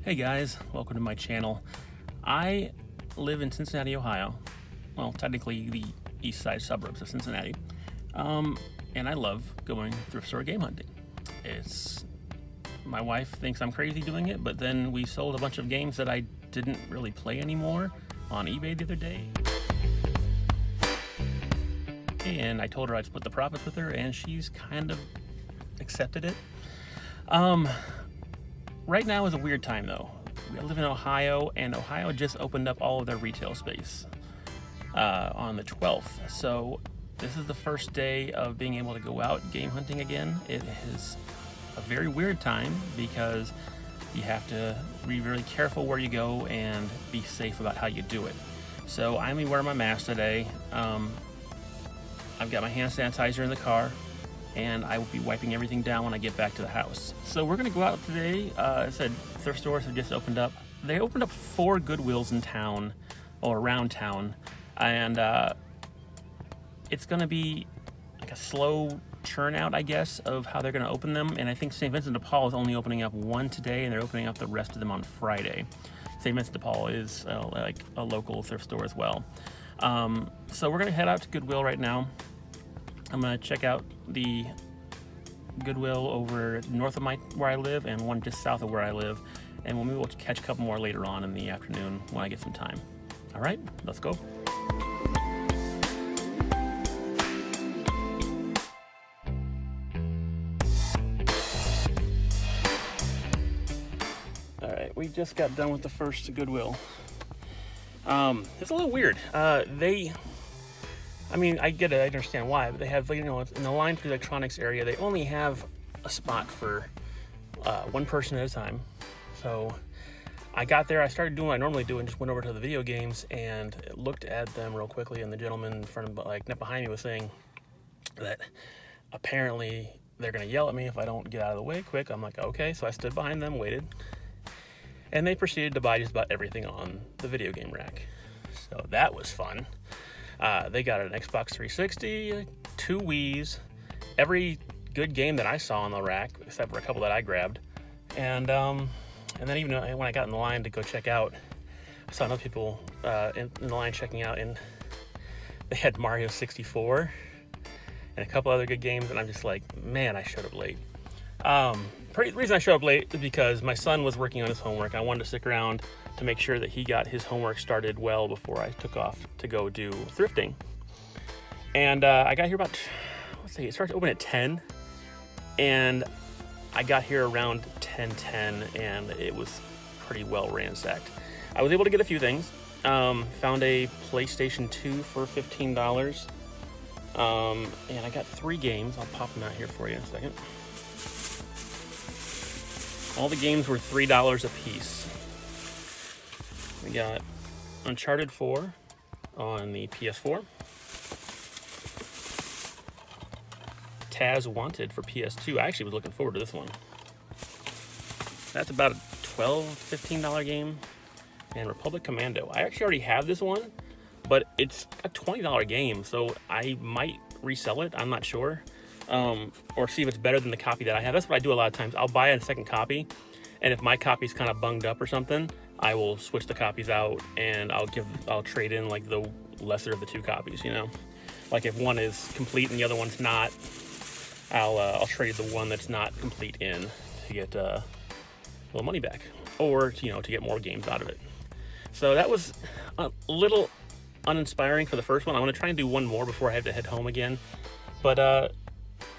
Hey guys, welcome to my channel. I live in Cincinnati, Ohio. Well, technically the east side suburbs of Cincinnati. And I love going thrift store game hunting. My wife thinks I'm crazy doing it, but then we sold a bunch of games that I didn't really play anymore on eBay the other day. And I told her I'd split the profits with her, and she's kind of accepted it. Right now is a weird time though. We live in Ohio, and Ohio just opened up all of their retail space on the 12th. So this is the first day of being able to go out game hunting again. It is a very weird time because you have to be really careful where you go and be safe about how you do it. So I'm gonna wear my mask today. I've got my hand sanitizer in the car, and I will be wiping everything down when I get back to the house. So we're gonna go out today. I said thrift stores have just opened up. They opened up 4 Goodwills in town, or around town, and it's gonna be like a slow churn out, I guess, of how they're gonna open them. And I think St. Vincent de Paul is only opening up one today, and they're opening up the rest of them on Friday. St. Vincent de Paul is like a local thrift store as well. So we're gonna head out to Goodwill right now. I'm gonna check out the Goodwill over north of where I live, and one just south of where I live, and maybe we'll catch a couple more later on in the afternoon when I get some time. All right, let's go. All right, we just got done with the first Goodwill. It's a little weird. I mean, I get it, I understand why, but they have, in the line for the electronics area, they only have a spot for one person at a time. So I got there, I started doing what I normally do and just went over to the video games and looked at them real quickly, and the gentleman in front of, not behind me, was saying that apparently they're gonna yell at me if I don't get out of the way quick. I'm like, okay, so I stood behind them, waited, and they proceeded to buy just about everything on the video game rack. So that was fun. They got an Xbox 360, 2 Wiis, every good game that I saw on the rack, except for a couple that I grabbed. And then even when I got in the line to go check out, I saw other people in the line checking out, and they had Mario 64 and a couple other good games, and I'm just like, man, I showed up late. The reason I showed up late is because my son was working on his homework. I wanted to stick around to make sure that he got his homework started well before I took off to go do thrifting. And I got here about, it started to open at 10, and I got here around 10:10, and it was pretty well ransacked. I was able to get a few things. Found a PlayStation 2 for $15, and I got 3 games. I'll pop them out here for you in a second. All the games were $3 a piece. We got Uncharted 4 on the PS4. Taz Wanted for PS2. I actually was looking forward to this one. That's about a $12, $15 game. And Republic Commando. I actually already have this one, but it's a $20 game, so I might resell it. I'm not sure. Or see if it's better than the copy that I have. That's what I do a lot of times. I'll buy a second copy, and if my copy's kind of bunged up or something, I will switch the copies out, and I'll trade in like the lesser of the 2 copies, Like if one is complete and the other one's not, I'll trade the one that's not complete in to get a little money back, or to get more games out of it. So that was a little uninspiring for the first one. I'm gonna try and do one more before I have to head home again, but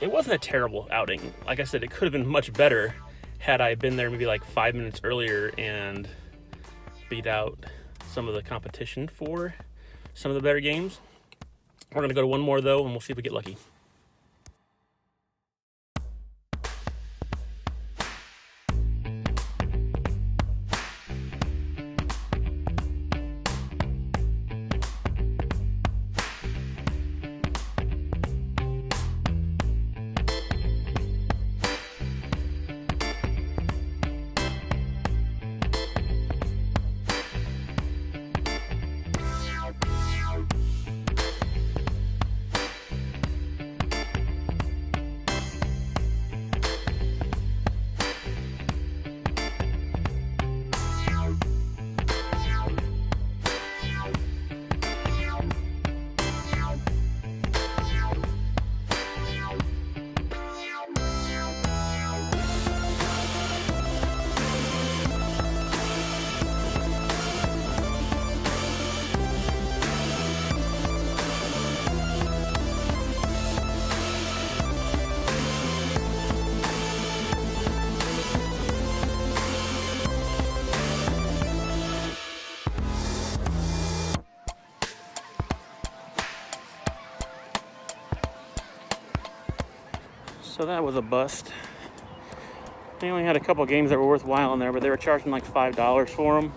it wasn't a terrible outing. Like I said, it could have been much better had I been there maybe like 5 minutes earlier and beat out some of the competition for some of the better games. We're gonna go to one more though, and we'll see if we get lucky. So that was a bust. They only had a couple games that were worthwhile in there, but they were charging like $5 for them.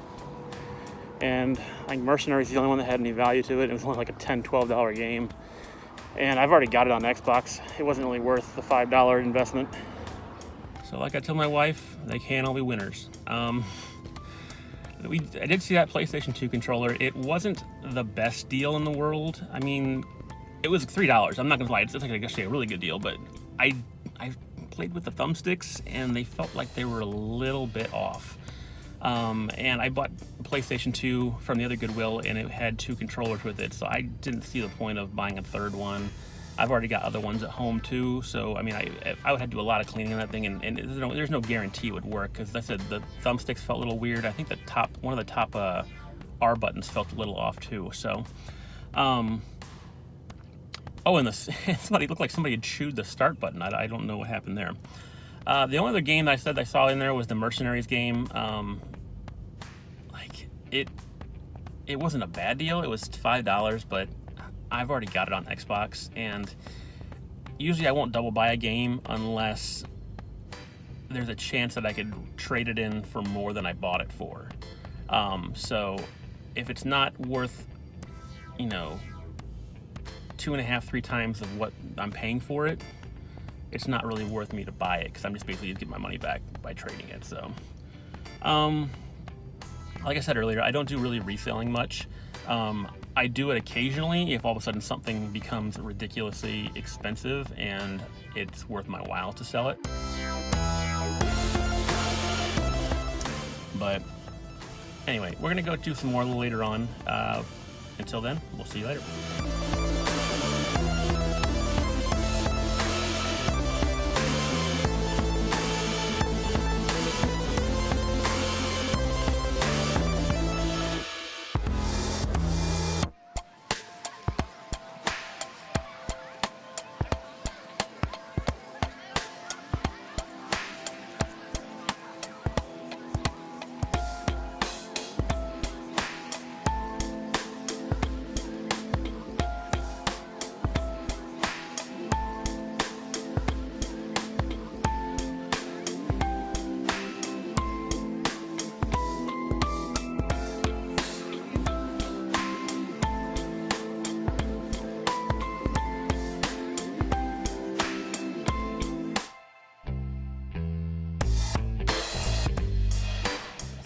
And like Mercenaries is the only one that had any value to it. It was only like a $10, $12 game. And I've already got it on Xbox. It wasn't really worth the $5 investment. So like I told my wife, they can't all be winners. I did see that PlayStation 2 controller. It wasn't the best deal in the world. I mean, it was $3. I'm not gonna lie, it's like actually a really good deal, but I played with the thumbsticks and they felt like they were a little bit off. And I bought a PlayStation 2 from the other Goodwill and it had 2 controllers with it, so I didn't see the point of buying a third one. I've already got other ones at home too, so I mean, I would have to do a lot of cleaning on that thing, and there's no guarantee it would work, because I said the thumbsticks felt a little weird. I think one of the top R buttons felt a little off too, so. Oh, and it looked like somebody had chewed the start button. I don't know what happened there. The only other game that I said I saw in there was the Mercenaries game. It wasn't a bad deal. It was $5, but I've already got it on Xbox, and usually I won't double buy a game unless there's a chance that I could trade it in for more than I bought it for. So if it's not worth, 2.5, 3 times of what I'm paying for it, it's not really worth me to buy it, because I'm just basically getting my money back by trading it. So, like I said earlier, I don't do really reselling much. I do it occasionally if all of a sudden something becomes ridiculously expensive and it's worth my while to sell it. But anyway, we're gonna go do some more a little later on. Until then, we'll see you later.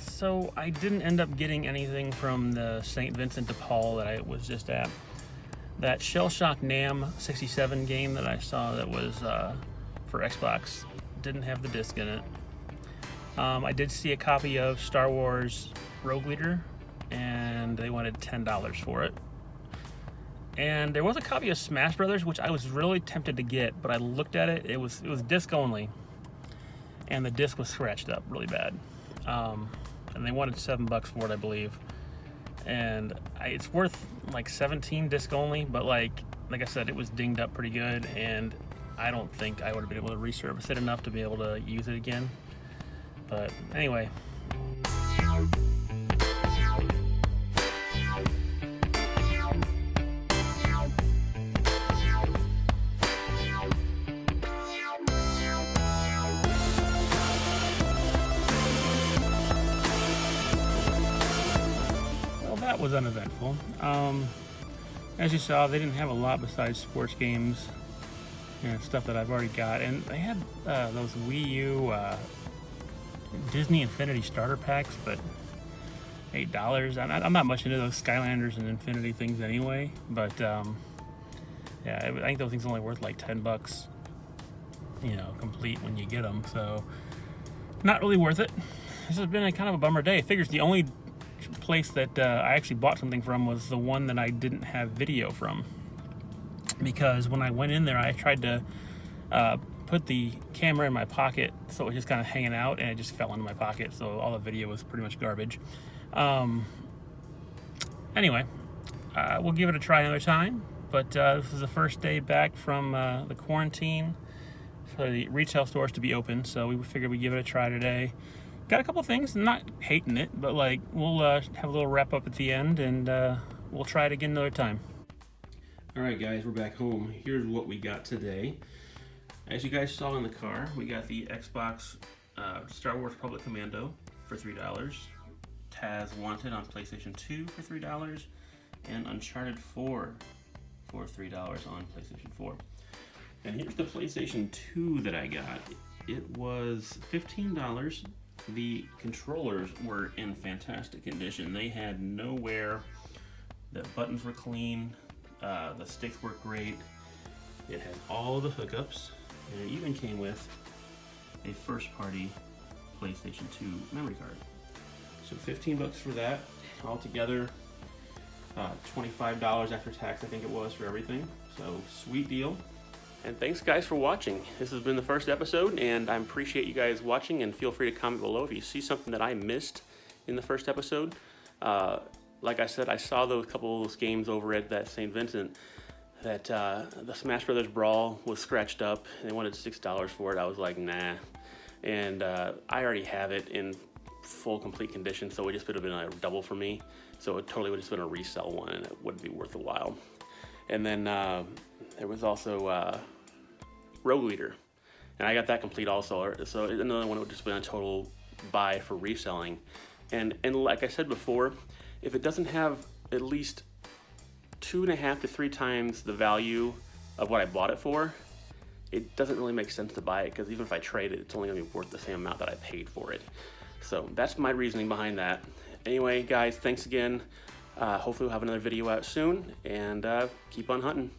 So I didn't end up getting anything from the St. Vincent de Paul that I was just at. That Shell Shock NAM 67 game that I saw that was for Xbox didn't have the disc in it. I did see a copy of Star Wars Rogue Leader, and they wanted $10 for it. And there was a copy of Smash Brothers, which I was really tempted to get, but I looked at it. It was disc only, and the disc was scratched up really bad. And they wanted $7 for it, I believe. And it's worth like 17 disc only, but like I said, it was dinged up pretty good, and I don't think I would have been able to resurface it enough to be able to use it again. But anyway. That was uneventful. As you saw, they didn't have a lot besides sports games and stuff that I've already got, and they had those Wii U Disney Infinity starter packs, but $8. I'm not much into those Skylanders and Infinity things anyway, but yeah, I think those things are only worth like $10, complete when you get them, so not really worth it. This has been a kind of a bummer day. Figures the only place that I actually bought something from was the one that I didn't have video from, because when I went in there I tried to put the camera in my pocket, so it was just kind of hanging out, and it just fell into my pocket, so all the video was pretty much garbage. Anyway, we'll give it a try another time, but this is the first day back from the quarantine for the retail stores to be open, so we figured we'd give it a try today. Got a couple things, not hating it, but like we'll have a little wrap up at the end, and we'll try it again another time. All right, guys, we're back home. Here's what we got today. As you guys saw in the car, we got the Xbox Star Wars Republic Commando for $3, Taz Wanted on PlayStation 2 for $3, and Uncharted 4 for $3 on PlayStation 4. And here's the PlayStation 2 that I got. It was $15. The controllers were in fantastic condition. They had no wear. The buttons were clean. The sticks worked great. It had all the hookups, and it even came with a first-party PlayStation 2 memory card. So $15 for that. Altogether, $25 after tax, I think it was, for everything. So sweet deal. And thanks guys for watching. This has been the first episode, and I appreciate you guys watching, and feel free to comment below if you see something that I missed in the first episode. Like I said, I saw those couple of those games over at that St. Vincent that the Smash Brothers Brawl was scratched up, and they wanted $6 for it. I was like, nah. And I already have it in full complete condition, so it just would have been a double for me. So it totally would have just been a resell one, and it wouldn't be worth a while. And then there was also Rogue Leader, and I got that complete also. So another one would just been a total buy for reselling. And like I said before, if it doesn't have at least 2.5 to 3 times the value of what I bought it for, it doesn't really make sense to buy it, because even if I trade it, it's only going to be worth the same amount that I paid for it. So that's my reasoning behind that. Anyway, guys, thanks again. Hopefully we'll have another video out soon, and keep on hunting.